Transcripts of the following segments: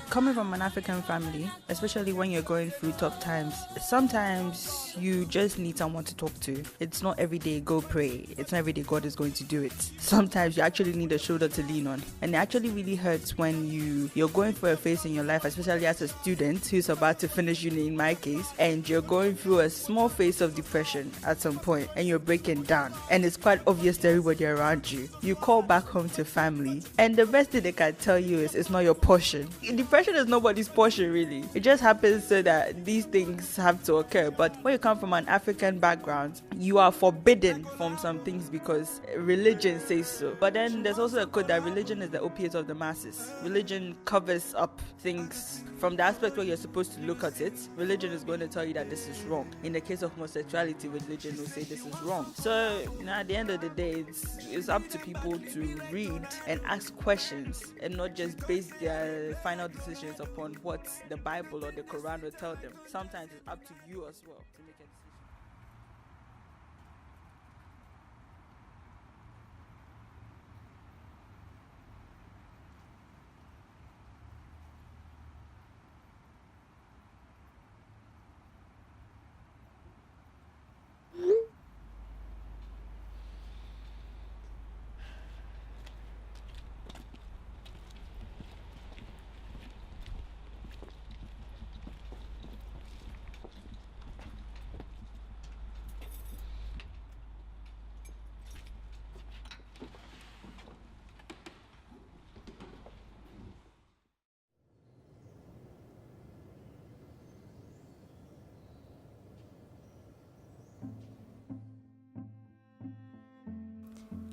Coming from an African family, especially when you're going through tough times, sometimes you just need someone to talk to. It's not every day go pray. It's not every day God is going to do it. Sometimes you actually need a shoulder to lean on. And it actually really hurts when you're going through a phase in your life, especially as a student who's about to finish uni in my case, and you're going through a small phase of depression at some point and you're breaking down. And it's quite obvious to everybody around you. You call back home to family, and the best thing they can tell you is it's not your portion. Depression is nobody's portion, really. It just happens so that these things have to occur. But when you come from an African background, you are forbidden from some things because religion says so. But then there's also a quote that religion is the opiate of the masses. Religion covers up things from the aspect where you're supposed to look at it. Religion is going to tell you that this is wrong. In the case of homosexuality, religion will say this is wrong. So at the end of the day, it's up to people to read and ask questions and not just base their final decisions upon what the Bible or the Quran will tell them. Sometimes it's up to you as well to make a decision.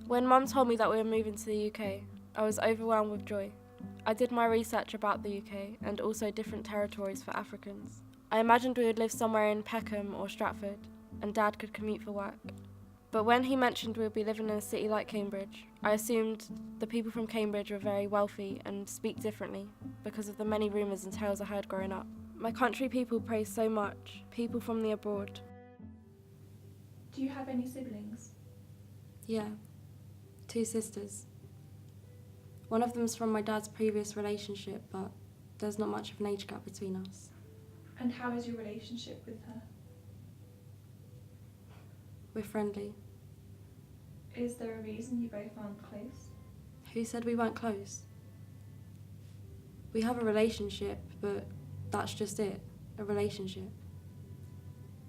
When Mum told me that we were moving to the UK, I was overwhelmed with joy. I did my research about the UK and also different territories for Africans. I imagined we would live somewhere in Peckham or Stratford, and Dad could commute for work. But when he mentioned we would be living in a city like Cambridge, I assumed the people from Cambridge were very wealthy and speak differently because of the many rumours and tales I heard growing up. My country people praise so much, people from the abroad. Do you have any siblings? Yeah, 2 sisters. One of them's from my dad's previous relationship, but there's not much of an age gap between us. And how is your relationship with her? We're friendly. Is there a reason you both aren't close? Who said we weren't close? We have a relationship, but that's just it, a relationship.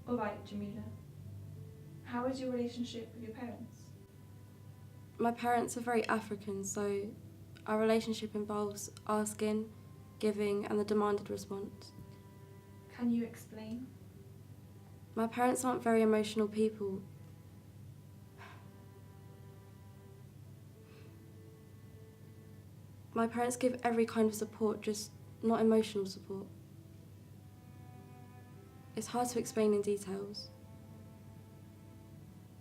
Alright, Jamila. How is your relationship with your parents? My parents are very African, so our relationship involves asking, giving, and the demanded response. Can you explain? My parents aren't very emotional people. My parents give every kind of support, just not emotional support. It's hard to explain in details.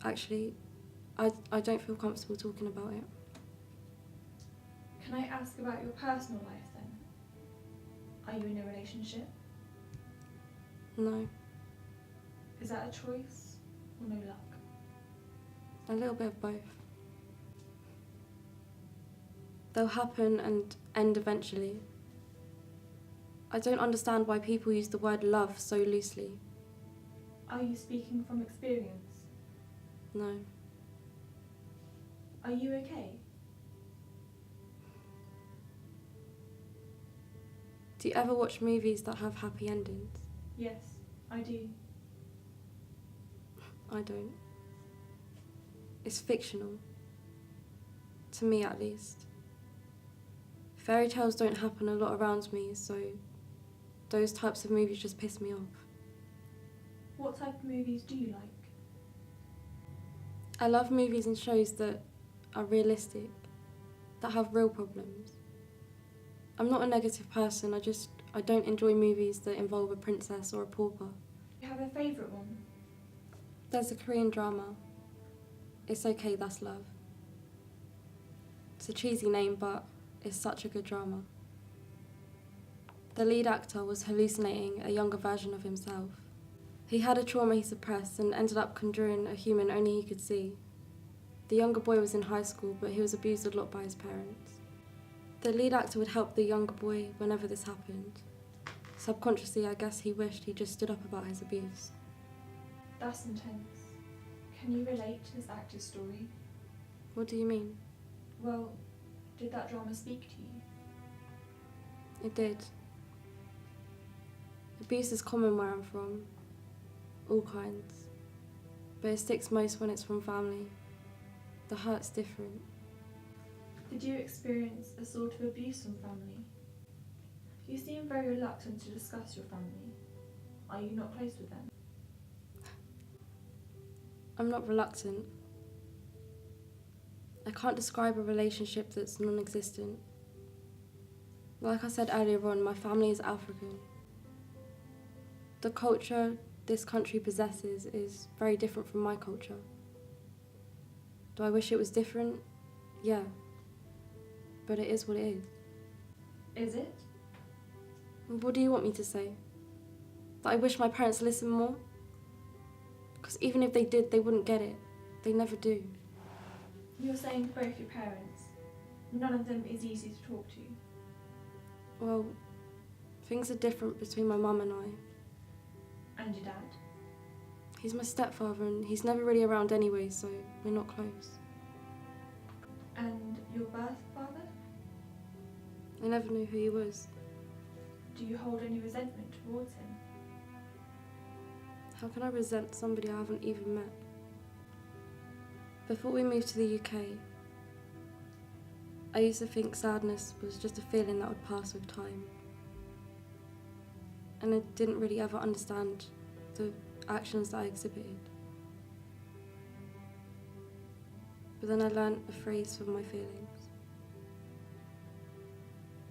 Actually, I don't feel comfortable talking about it. Can I ask about your personal life then? Are you in a relationship? No, Is that a choice or no luck? a little bit of both. They'll happen and end eventually. I don't understand why people use the word love so loosely. Are you speaking from experience? No. Are you okay? Do you ever watch movies that have happy endings? Yes, I do. I don't. It's fictional. To me, at least. Fairy tales don't happen a lot around me, so those types of movies just piss me off. What type of movies do you like? I love movies and shows that are realistic, that have real problems. I'm not a negative person, I don't enjoy movies that involve a princess or a pauper. Do you have a favourite one? There's a Korean drama. It's Okay, That's Love. It's a cheesy name, but it's such a good drama. The lead actor was hallucinating a younger version of himself. He had a trauma he suppressed and ended up conjuring a human only he could see. The younger boy was in high school, but he was abused a lot by his parents. The lead actor would help the younger boy whenever this happened. Subconsciously, I guess he wished he just stood up about his abuse. That's intense. Can you relate to this actor's story? What do you mean? Well, did that drama speak to you? It did. Abuse is common where I'm from, all kinds. But it sticks most when it's from family. The hurt's different. Did you experience a sort of abuse from family? You seem very reluctant to discuss your family. Are you not close with them? I'm not reluctant. I can't describe a relationship that's non-existent. Like I said earlier on, my family is African. The culture this country possesses is very different from my culture. Do I wish it was different? Yeah. But it is what it is. Is it? What do you want me to say? That I wish my parents listened more? Because even if they did, they wouldn't get it. They never do. You're saying both your parents. None of them is easy to talk to. Well, things are different between my mum and I. And your dad? He's my stepfather and he's never really around anyway, so we're not close. And your birth father? I never knew who he was. Do you hold any resentment towards him? How can I resent somebody I haven't even met? Before we moved to the UK, I used to think sadness was just a feeling that would pass with time. And I didn't really ever understand the actions that I exhibited. But then I learned a phrase for my feelings.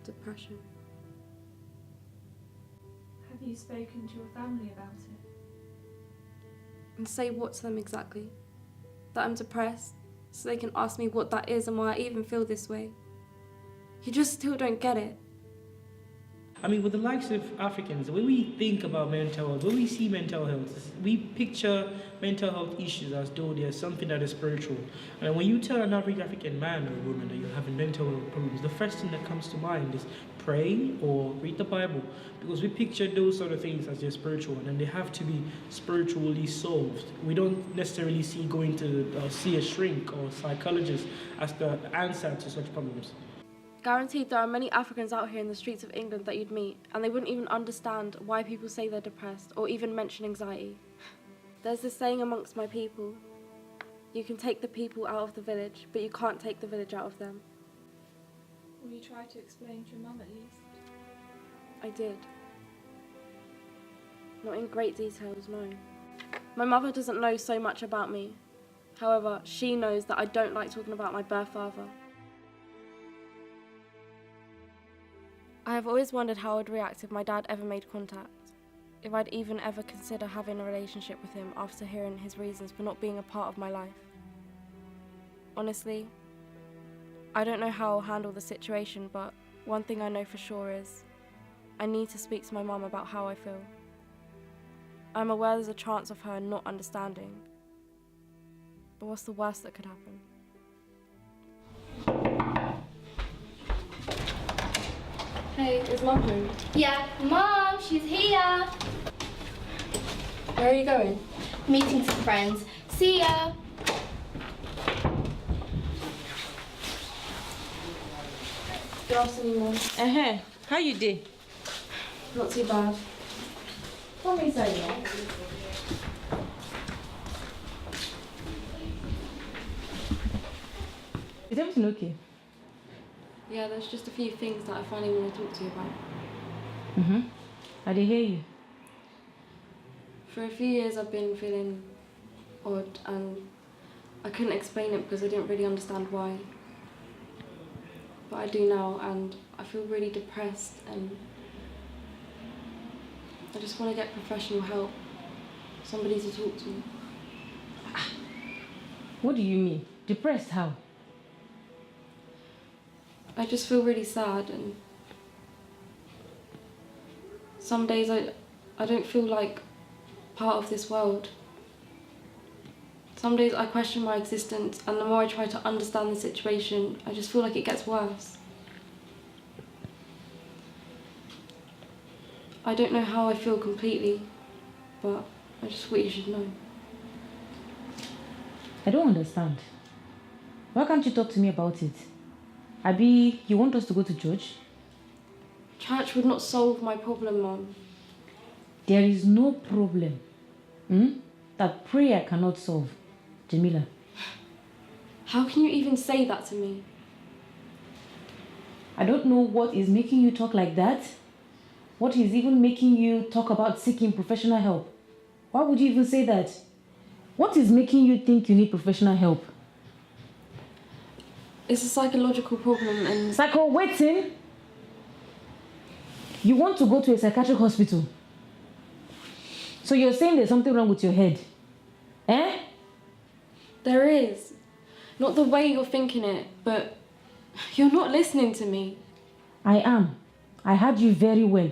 Depression. Have you spoken to your family about it? And say what to them exactly? That I'm depressed, so they can ask me what that is and why I even feel this way. You just still don't get it. I mean, with the likes of Africans, when we think about mental health, when we see mental health, we picture mental health issues as though there's something that is spiritual. And when you tell an average African man or woman that you're having mental health problems, the first thing that comes to mind is pray or read the Bible, because we picture those sort of things as they're spiritual and they have to be spiritually solved. We don't necessarily see going to see a shrink or psychologist as the answer to such problems. Guaranteed there are many Africans out here in the streets of England that you'd meet, and they wouldn't even understand why people say they're depressed or even mention anxiety. There's this saying amongst my people: you can take the people out of the village, but you can't take the village out of them. Will you try to explain to your mum at least? I did. Not in great details, no. My mother doesn't know so much about me. However, she knows that I don't like talking about my birth father. I have always wondered how I would react if my dad ever made contact, if I'd even ever consider having a relationship with him after hearing his reasons for not being a part of my life. Honestly, I don't know how I'll handle the situation, but one thing I know for sure is I need to speak to my mum about how I feel. I'm aware there's a chance of her not understanding, but what's the worst that could happen? Hey, is Mum home? Yeah, Mom, she's here. Where are you going? Meeting some friends. See ya. Good afternoon, Mum. How you dey? Not too bad. Come inside now. Is everything okay? Yeah, there's just a few things that I finally want to talk to you about. I did hear you. For a few years I've been feeling odd and I couldn't explain it because I didn't really understand why. But I do now and I feel really depressed and I just want to get professional help. Somebody to talk to. What do you mean? Depressed how? I just feel really sad and some days I don't feel like part of this world. Some days I question my existence and the more I try to understand the situation, I just feel like it gets worse. I don't know how I feel completely, but I just thought you should know. I don't understand. Why can't you talk to me about it? Abi, you want us to go to church? Church would not solve my problem, Mom. There is no problem that prayer cannot solve. Jamila. How can you even say that to me? I don't know what is making you talk like that. What is even making you talk about seeking professional help? Why would you even say that? What is making you think you need professional help? It's a psychological problem and... Psycho, waiting. You want to go to a psychiatric hospital. So you're saying there's something wrong with your head? Eh? There is. Not the way you're thinking it, but you're not listening to me. I am. I heard you very well.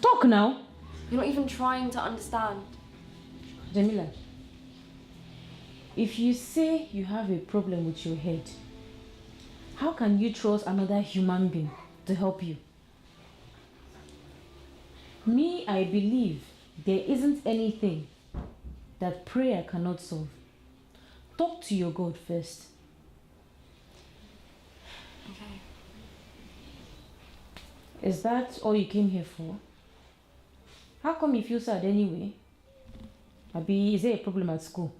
Talk now. You're not even trying to understand. Jamila, if you say you have a problem with your head, how can you trust another human being to help you? Me, I believe there isn't anything that prayer cannot solve. Talk to your God first. Okay. Is that all you came here for? How come you feel sad anyway? Abi, is there a problem at school?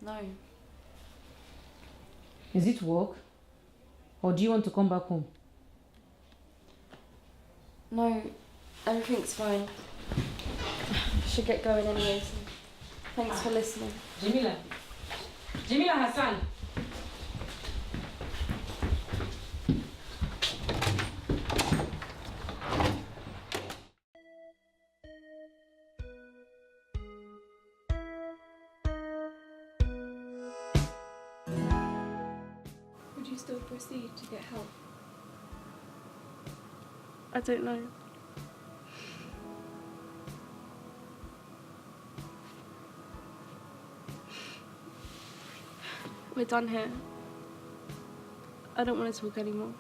No. Is it work? Or do you want to come back home? No, everything's fine. I should get going anyway, so thanks for listening. Jamila. Jamila Hassan. Would you still proceed to get help? I don't know. We're done here. I don't want to talk anymore.